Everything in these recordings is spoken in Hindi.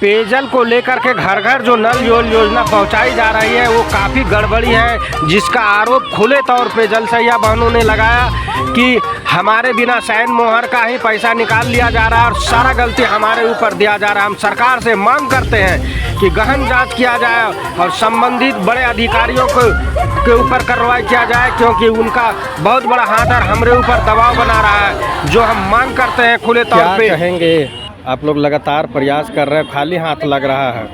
पेयजल को लेकर के घर घर जो नल जल योजना पहुंचाई जा रही है वो काफ़ी गड़बड़ी है, जिसका आरोप खुले तौर पे जल सैया बहनों ने लगाया कि हमारे बिना सैन मोहर का ही पैसा निकाल लिया जा रहा है और सारा गलती हमारे ऊपर दिया जा रहा है। हम सरकार से मांग करते हैं कि गहन जांच किया जाए और संबंधित बड़े अधिकारियों के ऊपर कार्रवाई किया जाए, क्योंकि उनका बहुत बड़ा हाथ और हमारे ऊपर दबाव बना रहा है, जो हम मांग करते हैं खुले तौर पे। क्या कहेंगे? आप लोग लगातार प्रयास कर रहे हैं, खाली हाथ लग रहा है।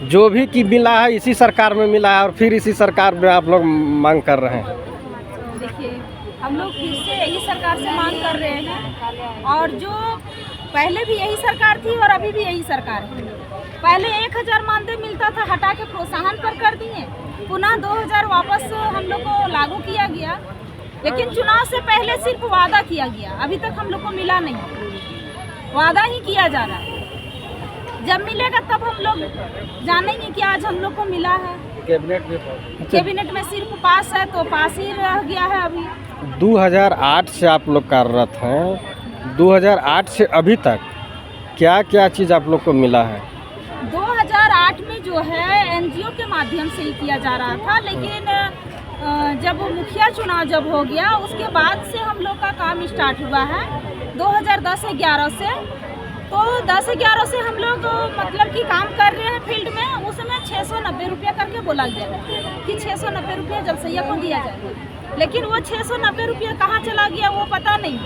जो भी कि मिला है इसी सरकार में मिला है और फिर इसी सरकार में आप लोग मांग कर रहे हैं। देखिए, हम लोग फिर से यही सरकार से मांग कर रहे हैं, और जो पहले भी यही सरकार थी और अभी भी यही सरकार है। पहले 1000 मानदेय मिलता था, हटा के प्रोत्साहन पर कर दिए, पुनः 2000 वापस हम लोग को लागू किया गया, लेकिन चुनाव से पहले सिर्फ वादा किया गया, अभी तक हम लोग को मिला नहीं। वादा ही किया जा रहा है, जब मिलेगा तब हम लोग जानेंगे कि आज हम लोग को मिला है। कैबिनेट में सिर्फ पास है, तो पास ही रह गया है। अभी 2008 से आप लोग कार्यरत हैं, 2008 से अभी तक क्या क्या चीज़ आप लोग को मिला है? 2008 में जो है एनजीओ के माध्यम से ही किया जा रहा था, लेकिन जब मुखिया चुनाव जब हो गया उसके बाद से हम लोग का काम स्टार्ट हुआ है 2010-11 से। तो 10-11 से हम लोग मतलब कि काम कर रहे हैं फील्ड में। उसमें 690 रुपया करके बोला गया था कि 690 रुपया जलसैया को दिया जाए, लेकिन वो 690 रुपया कहाँ चला गया वो पता नहीं।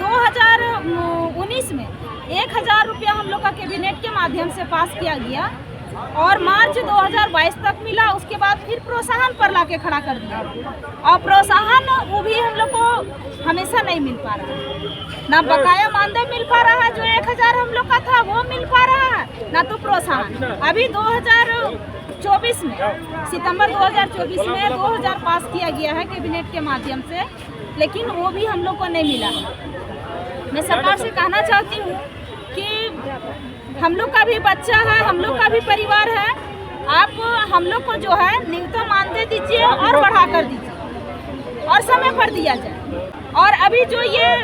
2019 में 1000 रुपया हम लोग का कैबिनेट के माध्यम से पास किया गया और मार्च 2022 तक मिला। उसके बाद फिर प्रोत्साहन पर लाके खड़ा कर दिया, और प्रोत्साहन वो भी हम लोग को हमेशा नहीं मिल पा रहा है। ना बकाया मानदेय मिल पा रहा है, जो 1000 हम लोग का था वो मिल पा रहा है, ना तो प्रोत्साहन। अभी 2024 में सितंबर 2024 में 2000 पास किया गया है कैबिनेट के माध्यम से, लेकिन वो भी हम लोग को नहीं मिला। मैं सरकार से कहना चाहती हूँ कि हम लोग का भी बच्चा है, हम लोग का भी परिवार है, आप हम लोग को जो है न्यूनतम मानदेय दीजिए और बढ़ा कर दीजिए और समय पर दिया जाए। और अभी जो ये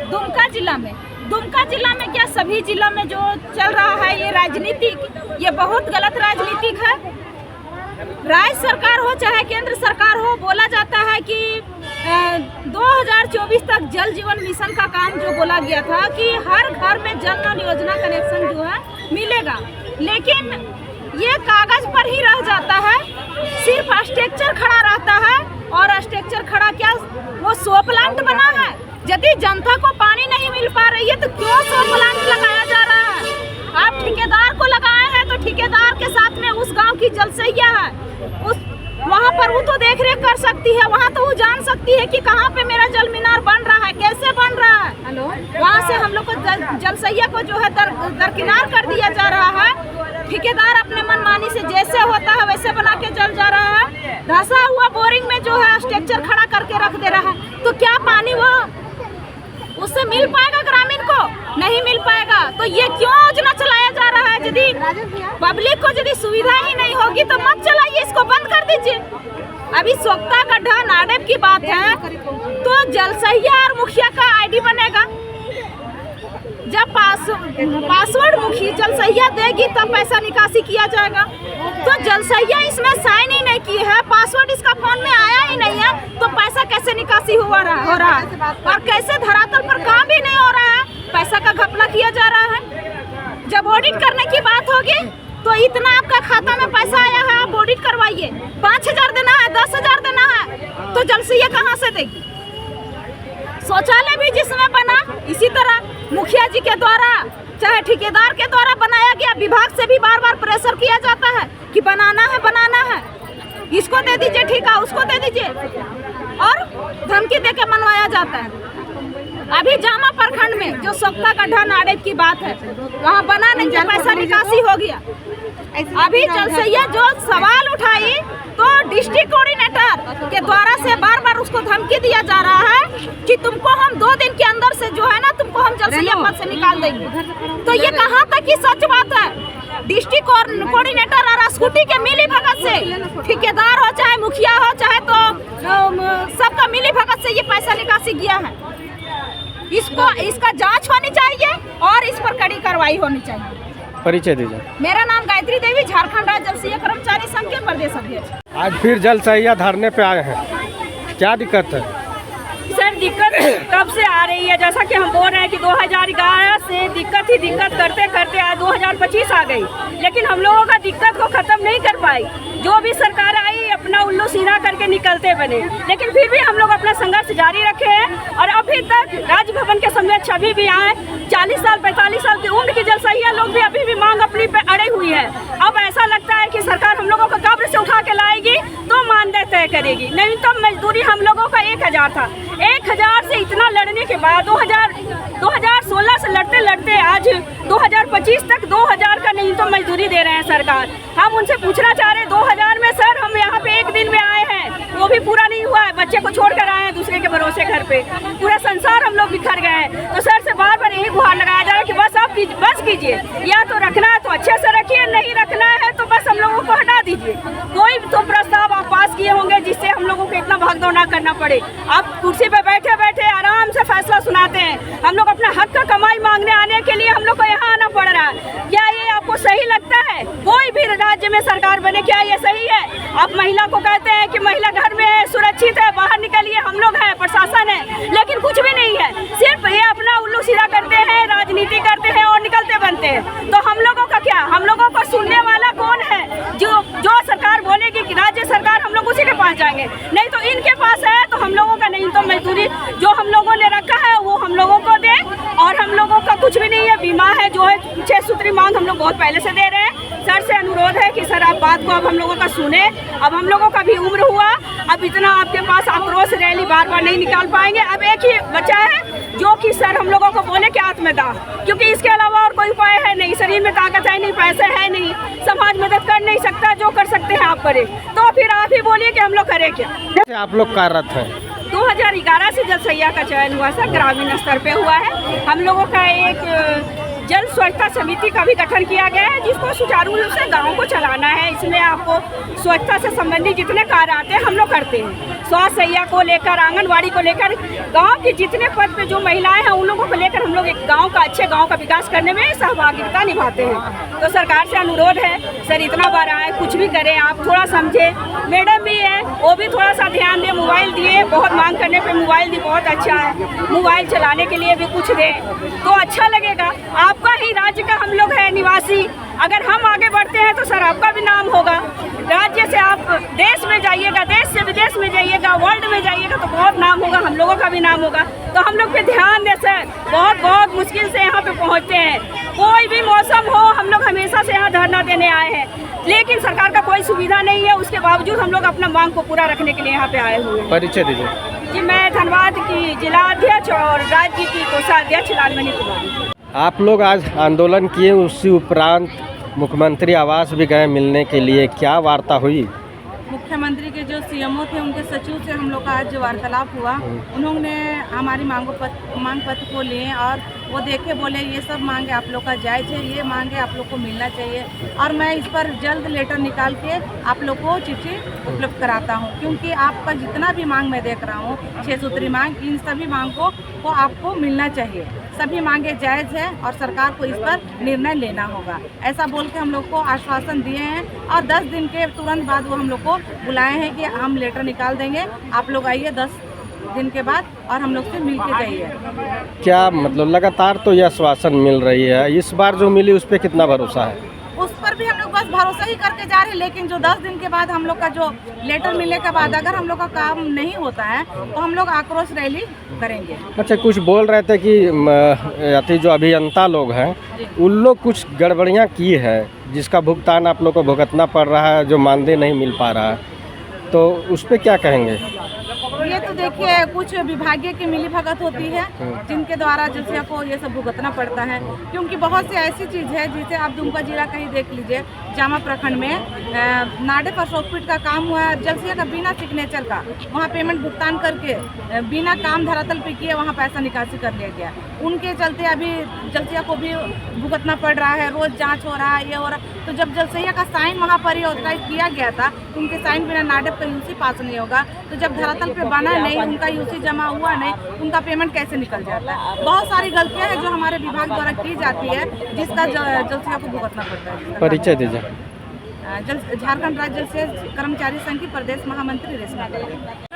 दुमका जिला में क्या सभी जिला में जो चल रहा है ये राजनीतिक, ये बहुत गलत राजनीतिक है। राज्य सरकार हो चाहे केंद्र सरकार हो, बोला जाता है कि 2024 तक जल जीवन मिशन का काम जो बोला गया था कि हर घर में जल नल योजना कनेक्शन जो है मिलेगा, लेकिन ये कागज पर ही रह जाता है, सिर्फ स्ट्रक्चर खड़ा रहता है। और स्ट्रक्चर खड़ा क्या, वो सो प्लांट बना है। यदि जनता को पानी नहीं मिल पा रही है तो क्यों सो प्लांट लगाया जा रहा है? आप ठेकेदार को लगाए हैं तो ठेकेदार के साथ में उस गांव की जलसैया है, उस वहाँ पर वो तो देख रेख कर सकती है, वहाँ तो वो जान सकती है कि कहाँ पे मेरा जल मीनार बन रहा है, कैसे बन रहा है। हेलो, वहाँ से हम लोग को जलसैया को जो है दरकिनार कर दिया जा रहा है। ठेकेदार अपने मनमानी से जैसे होता है वैसे बना के जल जा रहा है। धंसा हुआ बोरिंग में जो है स्ट्रक्चर खड़ा करके रख दे रहा है, तो क्या पानी वो उससे मिल पाएगा? ग्रामीण को नहीं मिल पाएगा। तो ये क्यों योजना चलाया जा रहा है? यदि पब्लिक को यदि सुविधा ही नहीं होगी तो मत चलाइए, इसको बंद कर दीजिए। अभी सोख्ता गड्ढा नाडेप की बात है तो जलसैया और मुखिया का आईडी बनेगा। जब पासवर्ड मुखी जलसैया देगी तब पैसा निकासी किया जाएगा। तो जलसैया इसमें साइन ही नहीं की है, पासवर्ड इसका फोन में आया ही नहीं है, तो पैसा कैसे निकासी हो रहा है? और कैसे धरातल पर काम भी नहीं हो रहा है, पैसा का घपला किया जा रहा है। जब ऑडिट करने की बात होगी तो इतना आपका खाता में पैसा आया है, आप ऑडिट करवाइए। 5000 देना है, 10,000 देना है, तो जलसैया कहाँ से देगी? शौचालय भी जिसमें बना इसी तरह मुखिया जी के द्वारा चाहे ठेकेदार के द्वारा बनाया गया, विभाग से भी बार बार प्रेशर किया जाता है कि बनाना है, इसको दे दीजिए ठेका, उसको दे दीजिए, और धमकी देके मनवाया जाता है। अभी जामा प्रखंड में जो सोख्ता गड्ढा नाडेप की बात है, वहाँ बना नहीं, जो पैसा निकासी हो गया। अभी जलसैया जो सवाल उठाई तो डिस्ट्रिक्ट कोऑर्डिनेटर के द्वारा से बार बार उसको धमकी दिया जा रहा है कि तुमको हम 2 दिन के अंदर से जो है ना तुमको हम जलसैया पद से निकाल देंगे। तो ये कहाँ तक की सच बात है? डिस्ट्रिक्ट कोऑर्डिनेटर और स्कूटी के मिली भगत से, ठेकेदार हो चाहे मुखिया हो चाहे तो सबका मिली भगत से ये पैसा निकासी किया है। इसका जांच होनी चाहिए और इस पर कड़ी कार्रवाई होनी चाहिए। परिचय दीजिए। मेरा नाम गायत्री देवी, झारखंड राज्य जल सहिया कर्मचारी संघ के प्रदेश अध्यक्ष। आज फिर जल सहिया धरने पे आए हैं, क्या दिक्कत है? सर दिक्कत कब से आ रही है, जैसा कि हम बोल रहे हैं कि 2011 से दिक्कत करते करते आज 2025 आ गई, लेकिन हम लोगों का दिक्कत को ख़त्म नहीं कर पाई। जो भी सरकार आई अपना उल्लू सीधा करके निकलते बने, लेकिन फिर भी हम लोग अपना संघर्ष जारी रखे हैं और अभी तक राजभवन के सामने छवि भी आए 40 साल 45 साल की उम्र की जल सहिया लोग भी अभी भी मांग अपनी पे अड़े हुई है। अब ऐसा लगता है कि सरकार हम लोगों को कब्र से उठा के लाएगी तो मानदेय तय करेगी, नहीं तो मजदूरी हम लोगों का 1000 था। 1000 से इतना लड़ने के बाद 2016 से लड़ते लड़ते आज 2025 तक 2000 का नहीं तो मजदूरी दे रहे हैं सरकार। हम उनसे पूछना चाह रहे हैं 2000 में सर हम यहाँ पे एक दिन में आए हैं, वो भी पूरा नहीं हुआ है, बच्चे को छोड़कर आए हैं दूसरे के भरोसे घर पे, पूरा संसार हम लोग बिखर गए हैं। तो सर से बार बार यही गुहार लगाया जा रहा है कि बस आप बस कीजिए, या तो रखना है तो अच्छे से रखिए, नहीं रखना है तो बस हम लोगों को हटा दीजिए। कोई तो प्रस्ताव आप पास किए होंगे जिससे हम लोगों को इतना भागदौड़ ना करना पड़े। आप कुर्सी पे बैठे बैठे आराम से फैसला सुनाते हैं, हम लोग अपना हक का कमाई मांगने आने के लिए हम लोग को यहाँ आना पड़ रहा है। क्या ये आपको सही लगता है? कोई भी राज्य में सरकार बने, क्या ये सही है? आप महिला को कहते हैं कि महिला घर में है, सुरक्षित है, बाहर निकलिए, हम लोग हैं, प्रशासन है, लेकिन कुछ भी नहीं है। सिर्फ ये अपना उल्लू सीधा करते हैं, राजनीति करते हैं और निकलते बनते हैं। तो हम लोगों का क्या, हम लोगों को सुनने वाला कौन है? जो सरकार बोलेगी कि राज्य सरकार, हम लोग उसी के पास जाएंगे, नहीं तो इनके पास है तो हम लोगों का नहीं तो मजदूरी जो हम लोगों ने रखा है वो हम लोगों को दे। और हम लोगों का कुछ भी नहीं है, बीमा है जो है 6 सूत्री मांग हम लोग बहुत पहले से दे रहे हैं। सर से अनुरोध है कि सर आप बात को अब हम लोगों का सुने। अब हम लोगों का भी उम्र हुआ, अब इतना आपके पास आक्रोश रैली बार बार नहीं निकाल पाएंगे। अब एक ही बचा है जो कि सर हम लोगों को बोले कि आत्मदाह, क्योंकि इसके अलावा और कोई उपाय है नहीं। शरीर में ताकत है नहीं, पैसे है नहीं, समाज मदद कर नहीं सकता, जो कर सकते हैं आप करें। तो फिर आप ही बोलिए कि हम लोग करें क्या। आप लोग कार्यरत हैं? 2011 से जल सहिया का चयन हुआ सर, ग्रामीण स्तर पे हुआ है। हम लोगों का एक जल स्वच्छता समिति का भी गठन किया गया है, जिसको सुचारू रूप से गाँव को चलाना है। इसमें आपको स्वच्छता से संबंधित जितने कार्य आते हैं हम लोग करते हैं। स्वास्थ्य सहिया को लेकर, आंगनवाड़ी को लेकर, गांव के जितने पद पे जो महिलाएं हैं उन लोगों को लेकर हम लोग एक गांव का, अच्छे गांव का विकास करने में सहभागिता निभाते हैं। तो सरकार से अनुरोध है सर इतना बार आए, कुछ भी करें, आप थोड़ा समझे। मैडम भी है, वो भी थोड़ा सा ध्यान दे। मोबाइल दिए, बहुत मांग करने पे मोबाइल दी, बहुत अच्छा है। मोबाइल चलाने के लिए भी कुछ दे तो अच्छा लगेगा। आपका ही राज्य का हम लोग है निवासी, अगर हम आगे बढ़ते हैं तो सर आपका भी नाम होगा। राज्य से आप देश में जाइएगा, देश से विदेश में जाइएगा, वर्ल्ड में जाइएगा तो बहुत नाम होगा, हम लोगों का भी नाम होगा। तो हम लोग पे ध्यान दे सर, बहुत मुश्किल से यहाँ पे पहुँचते हैं। कोई भी मौसम हो हम लोग हमेशा से यहाँ धरना देने आए हैं, लेकिन सरकार का कोई सुविधा नहीं है। उसके बावजूद हम लोग अपना मांग को पूरा रखने के लिए यहाँ पे आए हुए हैं। परिचय दीजिए। जी मैं धनबाद की जिला अध्यक्ष और राज्य की कोषाध्यक्ष लालमणि कुमारी। आप लोग आज आंदोलन किए, उसी उपरांत मुख्यमंत्री आवास भी गए मिलने के लिए, क्या वार्ता हुई? मुख्यमंत्री के जो सीएमओ थे उनके सचिव से हम लोग का आज वार्तालाप हुआ। उन्होंने हमारी मांग पत्र को लिए और वो देखे, बोले ये सब मांगे आप लोग का जायज़ है, ये मांगे आप लोग को मिलना चाहिए और मैं इस पर जल्द लेटर निकाल के आप लोग को चिट्ठी उपलब्ध कराता हूँ, क्योंकि आपका जितना भी मांग मैं देख रहा हूँ 6 सूत्री मांग, इन सभी मांगों को आपको मिलना चाहिए। सभी मांगे जायज़ है और सरकार को इस पर निर्णय लेना होगा, ऐसा बोल के हम लोग को आश्वासन दिए हैं। और 10 दिन के तुरंत बाद वो हम लोग को बुलाए हैं कि हम लेटर निकाल देंगे, आप लोग आइए 10 दिन के बाद और हम लोग से मिल के जाइए। क्या मतलब लगातार तो यह आश्वासन मिल रही है, इस बार जो मिली उस पर कितना भरोसा है? उस पर भी हम लोग बस भरोसा ही करके जा रहे हैं, लेकिन जो 10 दिन के बाद हम लोग का जो लेटर मिलने के बाद अगर हम लोग का काम नहीं होता है तो हम लोग आक्रोश रैली करेंगे। अच्छा, कुछ बोल रहे थे कि जो अभियंता लोग हैं उन लोग कुछ गड़बड़ियाँ की है, जिसका भुगतान आप लोग को भुगतना पड़ रहा है, जो मानदेय नहीं मिल पा रहा है, तो उस पर क्या कहेंगे? ये तो देखिए कुछ विभागीय की मिलीभगत होती है जिनके द्वारा जलसिया को ये सब भुगतना पड़ता है, क्योंकि बहुत सी ऐसी चीज़ है जिसे आप दुमका जिला का ही देख लीजिए। जामा प्रखंड में नाडे पर शॉर्टफिट का काम हुआ है, जलसिया का बिना सिग्नेचर का वहाँ पेमेंट भुगतान करके बिना काम धरातल पे किए वहाँ पैसा निकासी कर लिया गया। उनके चलते अभी जलसिया को भी भुगतना पड़ रहा है, रोज़ जाँच हो रहा है, ये हो रहा है। तो जब जलसिया का साइन वहाँ पर ही ऑथराइज किया गया था, उनके साइन बिना नाडे का यूसी पास नहीं होगा, तो जब धरातल पे बना नहीं, उनका यूसी जमा हुआ नहीं, उनका पेमेंट कैसे निकल जाता है। बहुत सारी गलतियाँ हैं जो हमारे विभाग द्वारा की जाती है, जिसका जलसिया को भुगतना पड़ता है। परिचय दीजिए। झारखंड राज्य जल कर्मचारी संघ की प्रदेश महामंत्री रेशमा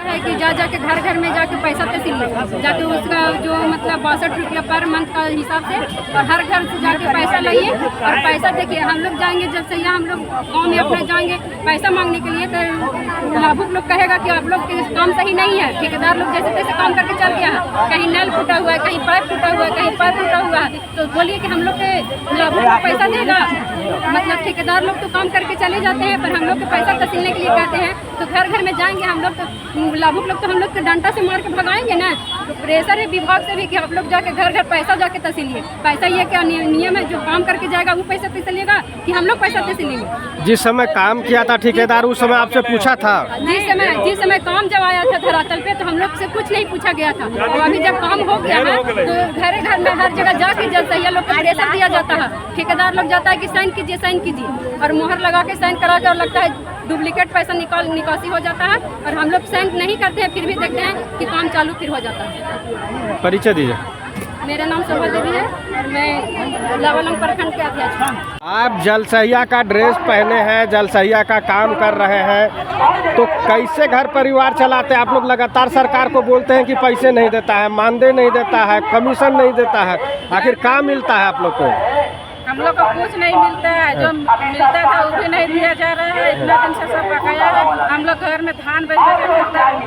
है कि जाके घर घर में जाके पैसा तहसील में जाके उसका जो मतलब 62 रुपया पर मंथ का हिसाब से, और हर घर से जाके पैसा लाइए और पैसा देखिए। हम लोग जाएंगे जब से यहाँ हम लोग गाँव में अपने जाएंगे पैसा मांगने के लिए, तो लाभुक लोग कहेगा कि आप लोग के काम सही नहीं है, ठेकेदार लोग जैसे तैसे काम करके चल गया है, कहीं नल फूटा हुआ है, कहीं पाइप फूटा हुआ है, कहीं पाइप फूटा हुआ है, तो बोलिए कि हम लोग के लाभुक को पैसा देगा। मतलब ठेकेदार लोग तो काम करके चले जाते हैं, पर हम लोग के पैसा तहसीलने के लिए कहते हैं, तो घर घर में जाएंगे हम लोग, तो लाभुक लोग तो हम लोग के डंडा से मार के भगाएंगे ना। तो प्रेशर है विभाग से भी कि आप लोग जाके घर घर पैसा जाके तहसीलिए। पैसा ये क्या नियम है, जो काम करके जाएगा वो पैसा तहसीलिएगा कि हम लोग पैसा तहसीलेंगे। जिस समय काम किया था ठेकेदार, उस समय आपसे पूछा था? जिस समय काम जब आया था धरातल पे, तो हम लोग से कुछ नहीं पूछा गया था। और अभी जब काम हो गया है, तो घर घर में हर जगह जाके जलसैया लोग को प्रेशर दिया जाता है। ठेकेदार लोग जाता है कि साइन कीजिए, साइन कीजिए, और मुहर लगा के साइन करा के, और लगता है डुप्लीकेट पैसा निकासी हो जाता है, और हम लोग साइन नहीं करते हैं, फिर भी देखते हैं कि काम चालू फिर हो जाता है। परिचय दीजिए। मेरा नाम शोभा देवी है और मैं लावालंग प्रखंड के अध्यक्ष हूँ। आप जलसहिया का ड्रेस पहने हैं, जलसहिया का काम कर रहे हैं, तो कैसे घर परिवार चलाते हैं? आप लोग लगातार सरकार को बोलते हैं कि पैसे नहीं देता है, मानदेय नहीं देता है, कमीशन नहीं देता है, आखिर क्या मिलता है आप लोग को? हम लोग को कुछ नहीं मिलता है, जो मिलता था वो भी नहीं दिया जा रहा है। इतना दिन से सब बकाया है। हम लोग घर में धान बेच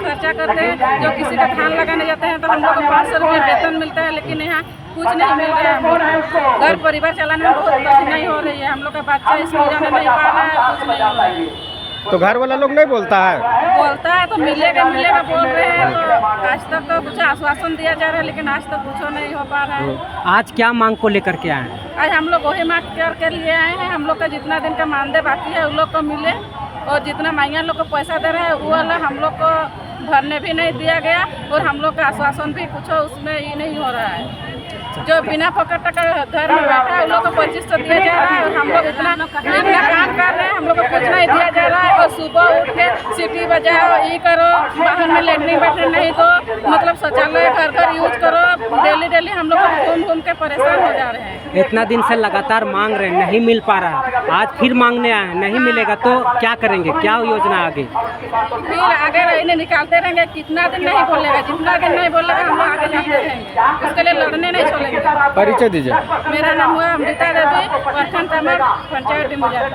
खर्चा करते हैं, जो किसी का धान लगाने जाते हैं तो हम लोग को 500 रुपये वेतन मिलता है, लेकिन यहाँ कुछ नहीं मिल रहा है। घर परिवार चलाने में बहुत कठिनाई हो रही है। हम लोग का बच्चा स्कूल जाने नहीं पा रहा है, कुछ नहीं हो रहा है। तो घर वाला लोग नहीं बोलता है? बोलता है तो मिलेगा मिलेगा बोल रहे हैं, तो आज तक तो कुछ आश्वासन दिया जा रहा है, लेकिन आज तक कुछ नहीं हो पा रहा है। आज क्या मांग को लेकर के आए हैं? आज हम लोग वही मांग करके लिए आए हैं। हम लोग का जितना दिन का मानदेय बाकी है उन लोग को मिले, और जितना महिला लोग को पैसा दे रहा है वो वाला हम लोग को भरने भी नहीं दिया गया, और हम लोग का आश्वासन भी कुछ उसमें ही नहीं हो रहा है। जो बिना पकड़ का घर में बैठा है उन लोग को 2500 दिया जा रहा है, और हम लोग इतना काम कर रहे हैं, हम लोग को कुछ नहीं दिया जा रहा है। और सुबह उठ के सीटी बजाओ, ये करो, बाहर में लेटरिन बैठे नहीं तो मतलब शौचालय घर घर यूज करो, डेली हम लोग घूम घूम के परेशान हो जा रहे हैं। इतना दिन से लगातार मांग रहे हैं, नहीं मिल पा रहा है, आज फिर मांगने आए हैं, नहीं मिलेगा तो क्या करेंगे? क्या योजना आगे? फिर आगे रहने निकालते रहेंगे। कितना दिन नहीं बोलेगा, जितना दिन नहीं बोलेगा हम लोग आगे जाते रहेंगे, उसके लिए लड़ने नहीं छोड़ेंगे। परिचय दीजिए। मेरा नाम हुआ अमृता देवी, प्रखंड पंचायत मुजफ्फरपुर।